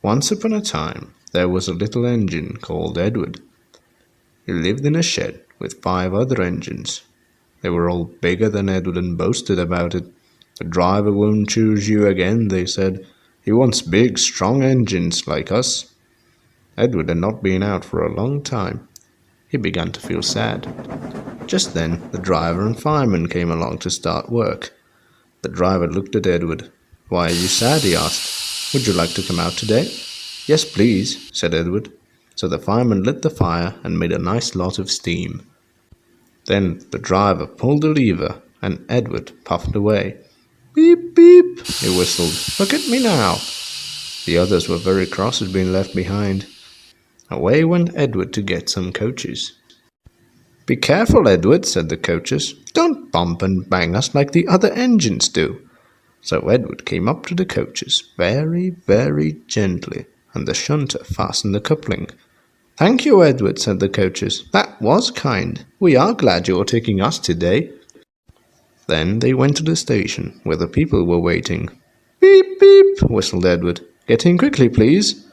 Once upon a time, there was a little engine called Edward. He lived in a shed with 5 other engines. They were all bigger than Edward and boasted about it. The driver won't choose you again, they said. He wants big, strong engines like us. Edward had not been out for a long time. He began to feel sad. Just then, the driver and fireman came along to start work. The driver looked at Edward. "Why are you sad?" he asked. "Would you like to come out today?" "Yes, please," said Edward. So the fireman lit the fire and made a nice lot of steam. Then the driver pulled the lever and Edward puffed away. "Beep, beep," he whistled. "Look at me now." The others were very cross at being left behind. Away went Edward to get some coaches. "Be careful, Edward," said the coaches. "Don't bump and bang us like the other engines do." So Edward came up to the coaches very, very gently, and the shunter fastened the coupling. "Thank you, Edward," said the coaches. "That was kind. We are glad you are taking us today." Then they went to the station, where the people were waiting. "Beep, beep," whistled Edward. "Get in quickly, please."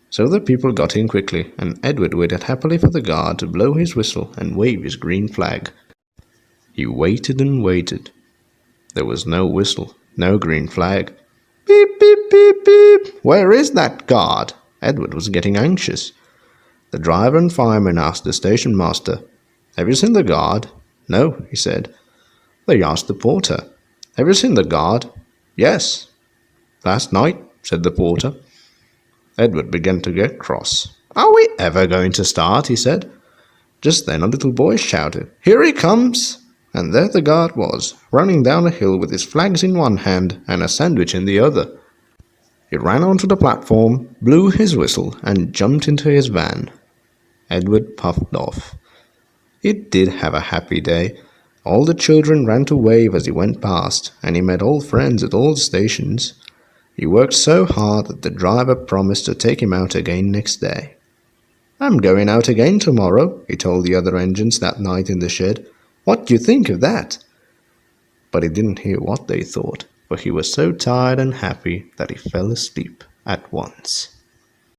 So the people got in quickly, and Edward waited happily for the guard to blow his whistle and wave his green flag. He waited and waited. There was no whistle, no green flag. "Beep, beep, beep, beep. Where is that guard?" Edward was getting anxious. The driver and fireman asked the station master. "Have you seen the guard?" "No," he said. They asked the porter. "Have you seen the guard?" "Yes." "Last night," said the porter. Edward began to get cross. "Are we ever going to start?" he said. Just then a little boy shouted, "Here he comes!" And there the guard was, running down a hill with his flags in one hand and a sandwich in the other. He ran onto the platform, blew his whistle, and jumped into his van. Edward puffed off. He did have a happy day. All the children ran to wave as he went past, and he met old friends at all the stations. He worked so hard that the driver promised to take him out again next day. "I'm going out again tomorrow," he told the other engines that night in the shed. "What do you think of that?" But he didn't hear what they thought, for he was so tired and happy that he fell asleep at once.